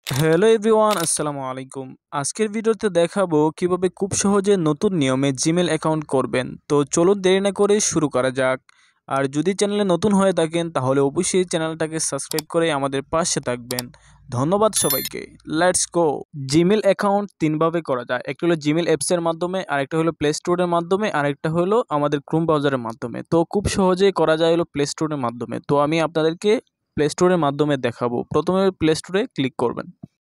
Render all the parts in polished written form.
Hello everyone, আসসালামু আলাইকুম। আজকের ভিডিওতে দেখাবো কিভাবে খুব সহজে নতুন নিয়মে জিমেল অ্যাকাউন্ট করবেন। তো চলুন দেরি না করে শুরু করা যাক। আর যদি চ্যানেলে নতুন হয়ে থাকেন তাহলে অবশ্যই চ্যানেলটাকে সাবস্ক্রাইব করে আমাদের পাশে থাকবেন। ধন্যবাদ সবাইকে। Let's go. জিমেল অ্যাকাউন্ট তিনভাবে করা যায়। একটা হলো জিমেল অ্যাপসের মাধ্যমে, আরেকটা হলো প্লে স্টোরের মাধ্যমে, আরেকটা হলো আমাদের ক্রোম ব্রাউজারের মাধ্যমে। তো খুব সহজেই করা যায় হলো প্লে স্টোরের মাধ্যমে। তো আমি আপনাদেরকে প্লে স্টোরের মাধ্যমে দেখাবো। প্রথমে প্লে স্টোরে ক্লিক করবেন।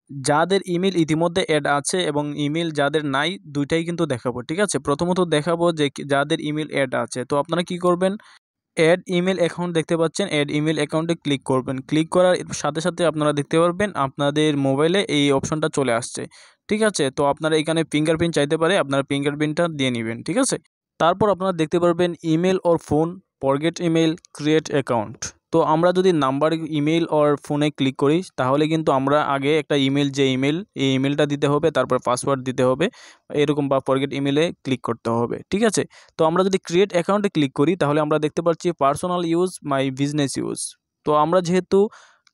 যাদের ইমেল ইতিমধ্যে অ্যাড আছে এবং ইমেল যাদের নাই দুইটাই কিন্তু দেখাবো, ঠিক আছে? প্রথমত দেখাবো যে যাদের ইমেল অ্যাড আছে। তো আপনারা কি করবেন, অ্যাড ইমেল অ্যাকাউন্ট দেখতে পাচ্ছেন, অ্যাড ইমেল অ্যাকাউন্টে ক্লিক করবেন। ক্লিক করার সাথে সাথে আপনারা দেখতে পারবেন আপনাদের মোবাইলে এই অপশনটা চলে আসছে, ঠিক আছে? তো আপনারা এখানে ফিঙ্গারপ্রিন্ট চাইতে পারে, আপনারা ফিঙ্গারপ্রিন্টটা দিয়ে নেবেন, ঠিক আছে? তারপর আপনারা দেখতে পারবেন email or phone, forget email, create account. তো আমরা যদি নাম্বার ইমেল অর ফোনে ক্লিক করি তাহলে কিন্তু আমরা আগে একটা ইমেল, যে ইমেল এই ইমেলটা দিতে হবে, তারপর পাসওয়ার্ড দিতে হবে এরকম, বা ফরগেট ইমেলে ক্লিক করতে হবে, ঠিক আছে? তো আমরা যদি ক্রিয়েট অ্যাকাউন্টে ক্লিক করি তাহলে আমরা দেখতে পাচ্ছি personal use, my business use. তো আমরা যেহেতু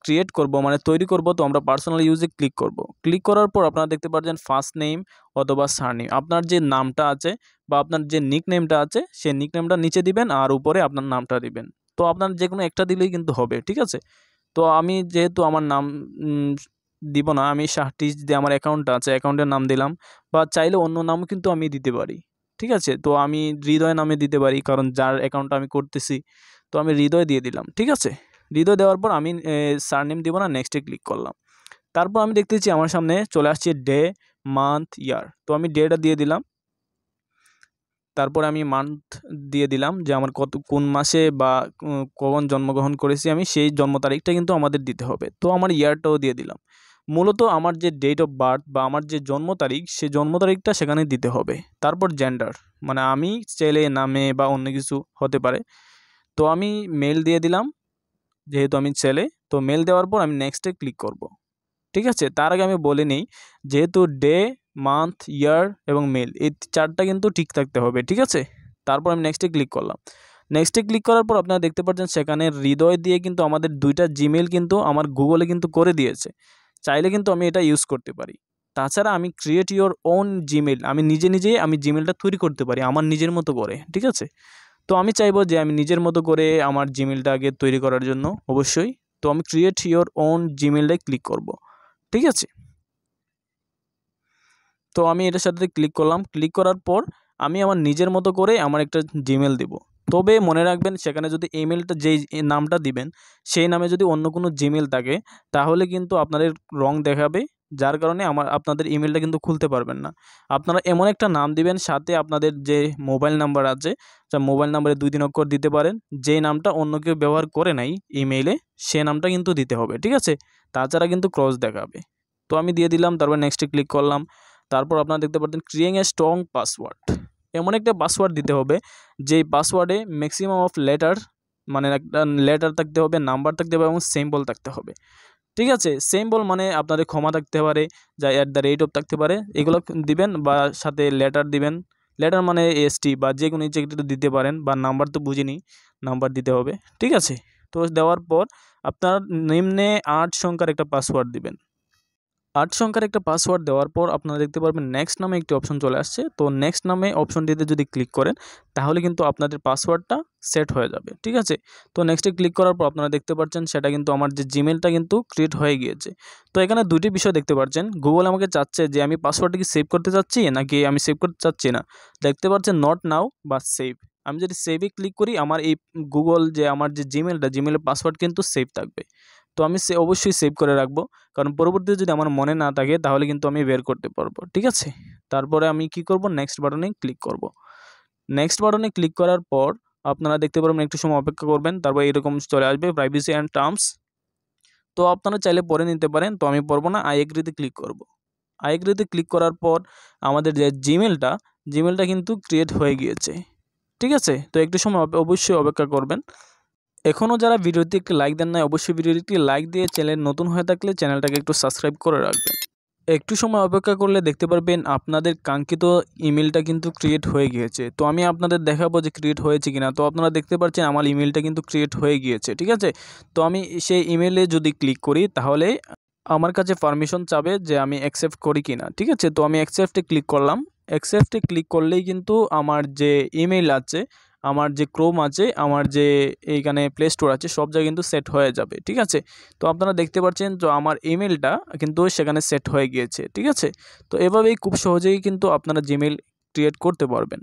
ক্রিয়েট করব মানে তৈরি করব, তো আমরা পার্সোনাল ইউজে ক্লিক করব। ক্লিক করার পর আপনারা দেখতে পাচ্ছেন ফার্স্ট নেম অথবা সারনেম, আপনার যে নামটা আছে বা আপনার যে নিক নেমটা আছে সেই নিক নেমটা নিচে দিবেন আর উপরে আপনার নামটা দিবেন। তো আপনার যে কোনো একটা দিলেই কিন্তু হবে, ঠিক আছে? তো আমি যেহেতু আমার নাম উম, দিব না, আমি শাহটিজ যে আমার অ্যাকাউন্টটা আছে অ্যাকাউন্টের নাম দিলাম, বা চাইলে অন্য নামও কিন্তু আমি দিতে পারি, ঠিক আছে? তো আমি হৃদয় নামে দিতে পারি, কারণ যার অ্যাকাউন্টটা আমি করতেছি। তো আমি হৃদয় দিয়ে দিলাম, ঠিক আছে? হৃদয় দেওয়ার পর আমি সারনেম দিব না, নেক্সটে ক্লিক করলাম। তারপর আমি দেখতেছি আমার সামনে চলে আসছে ডে, মান্থ, ইয়ার। তো আমি ডেটা দিয়ে দিলাম, তারপরে আমি মান্থ দিয়ে দিলাম যে আমার কোন মাসে বা কখন জন্মগ্রহণ করেছি আমি, সেই জন্ম তারিখটা কিন্তু আমাদের দিতে হবে। তো আমার ইয়ারটাও দিয়ে দিলাম। মূলত আমার যে ডেট অফ বার্থ বা আমার যে জন্ম তারিখ, সেই জন্ম তারিখটা সেখানে দিতে হবে। তারপর জেন্ডার, মানে আমি ছেলে নামে বা অন্য কিছু হতে পারে। তো আমি মেল দিয়ে দিলাম, যেহেতু আমি ছেলে। তো মেল দেওয়ার পর আমি নেক্সটে ক্লিক করব, ঠিক আছে? তার আগে আমি বলে নিই, যেহেতু ডে, মান্থ, ইয়ার এবং মেল এই চারটা কিন্তু ঠিক থাকতে হবে, ঠিক আছে? তারপর আমি নেক্সটে ক্লিক করলাম। নেক্সটে ক্লিক করার পর আপনারা দেখতে পাচ্ছেন সেখানে হৃদয় দিয়ে কিন্তু আমাদের দুইটা জিমেল কিন্তু আমার গুগলে কিন্তু করে দিয়েছে। চাইলে কিন্তু আমি এটা ইউজ করতে পারি। তাছাড়া আমি ক্রিয়েট ইওর ওন জিমেল, আমি নিজে নিজেই আমি জিমেলটা তৈরি করতে পারি আমার নিজের মতো করে, ঠিক আছে? তো আমি চাইবো যে আমি নিজের মতো করে আমার জিমেলটা আগে তৈরি করার জন্য অবশ্যই। তো আমি ক্রিয়েট ইওর ওন জিমেলটায় ক্লিক করব, ঠিক আছে? তো আমি এটার সাথে ক্লিক করলাম। ক্লিক করার পর আমি আমার নিজের মতো করে আমার একটা জিমেল দেব। তবে মনে রাখবেন সেখানে যদি ইমেলটা যেই নামটা দিবেন সেই নামে যদি অন্য কোনো জিমেল থাকে তাহলে কিন্তু আপনাদের রং দেখাবে, যার কারণে আপনাদের ইমেলটা কিন্তু খুলতে পারবেন না। আপনারা এমন একটা নাম দিবেন সাথে আপনাদের যে মোবাইল নাম্বার আছে, মোবাইল নাম্বারে ২-৩ অক্ষর দিতে পারেন। যেই নামটা অন্য কেউ ব্যবহার করে নাই ইমেইলে, সে নামটা কিন্তু দিতে হবে, ঠিক আছে? তাছাড়া কিন্তু ক্রস দেখাবে। তো আমি দিয়ে দিলাম, তারপর নেক্সটে ক্লিক করলাম। তারপর আপনারা দেখতে পাচ্ছেন ক্রিয়েটিং এ স্ট্রং পাসওয়ার্ড, এমন একটা পাসওয়ার্ড দিতে হবে যেই পাসওয়ার্ডে ম্যাক্সিমাম অফ লেটার, মানে একটা লেটার থাকতে হবে, নাম্বার থাকতে হবে এবং সিম্বল থাকতে হবে, ঠিক আছে? সিম্বল মানে আপনাদের ক্ষমা থাকতে পারে, যা @ থাকতে পারে, এগুলো দিবেন, বা সাথে লেটার দিবেন। লেটার মানে এসটি বা যে কোনো ইচ্ছে একটা দিতে পারেন, বা নাম্বার তো বুঝিনি, নাম্বার দিতে হবে, ঠিক আছে? তো দেওয়ার পর আপনার নিম্নে ৮ সংখ্যার একটা পাসওয়ার্ড দিবেন। ৮ সংখ্যার একটা পাসওয়ার্ড দেওয়ার পর আপনারা দেখতে পারবেন নেক্সট নামে একটি অপশন চলে আসছে। তো নেক্সট নামে অপশনটিতে যদি ক্লিক করেন তাহলে কিন্তু আপনাদের পাসওয়ার্ডটা সেট হয়ে যাবে, ঠিক আছে? তো নেক্সটে ক্লিক করার পর আপনারা দেখতে পাচ্ছেন সেটা কিন্তু আমার যে জিমেলটা কিন্তু ক্রিয়েট হয়ে গিয়েছে। তো এখানে দুইটি বিষয় দেখতে পাচ্ছেন, গুগল আমাকে চাচ্ছে যে আমি পাসওয়ার্ডটা কি সেভ করতে চাচ্ছি নাকি আমি সেভ করতে চাচ্ছি না। দেখতে পাচ্ছেন নট নাও বা সেভ। আমি যদি সেভে ক্লিক করি আমার এই গুগল যে আমার যে জিমেলটা, জিমেলের পাসওয়ার্ড কিন্তু সেভ থাকবে। তো আমি অবশ্যই সেভ করে রাখবো, কারণ পরবর্তীতে যদি আমার মনে না থাকে তাহলে কিন্তু আমি বের করতে পারবো, ঠিক আছে? তারপরে আমি কি করব, নেক্সট বাটনে ক্লিক করব। নেক্সট বাটনে ক্লিক করার পর আপনারা দেখতে পারবেন একটু সময় অপেক্ষা করবেন, তারপর এরকম চলে আসবে প্রাইভেসি অ্যান্ড টার্মস। তো আপনারা চাইলে পড়ে নিতে পারেন, তো আমি পড়বো না, আই এগ্রিতে ক্লিক করব। আই এগ্রিতে ক্লিক করার পর আমাদের যে জিমেলটা কিন্তু ক্রিয়েট হয়ে গিয়েছে, ঠিক আছে? তো একটু সময় অবশ্যই অপেক্ষা করবেন। এখনও যারা ভিডিওতে একটি লাইক দেন নাই অবশ্যই ভিডিওটি একটি লাইক দিয়ে, চ্যানেল নতুন হয়ে থাকলে চ্যানেলটাকে একটু সাবস্ক্রাইব করে রাখবেন। একটু সময় অপেক্ষা করলে দেখতে পারবেন আপনাদের কাঙ্ক্ষিত ইমেলটা কিন্তু ক্রিয়েট হয়ে গিয়েছে। তো আমি আপনাদের দেখাবো যে ক্রিয়েট হয়েছে কিনা। তো আপনারা দেখতে পাচ্ছেন আমার ইমেলটা কিন্তু ক্রিয়েট হয়ে গিয়েছে, ঠিক আছে? তো আমি সেই ইমেলে যদি ক্লিক করি তাহলে আমার কাছে পারমিশন চাবে যে আমি অ্যাকসেপ্ট করি কি না। ঠিক আছে, তো আমি অ্যাকসেপ্টে ক্লিক করলাম। অ্যাকসেপ্টে ক্লিক করলেই কিন্তু আমার যে ইমেইল আছে, আমার যে ক্রোম আছে, আমার যে এইখানে প্লে স্টোর আছে, সব জায়গায় কিন্তু সেট হয়ে যাবে। ঠিক আছে, তো আপনারা দেখতে পাচ্ছেন যে আমার ইমেলটা কিন্তু সেখানে সেট হয়ে গিয়েছে। ঠিক আছে, তো এভাবেই খুব সহজেই কিন্তু আপনারা জিমেইল ক্রিয়েট করতে পারবেন।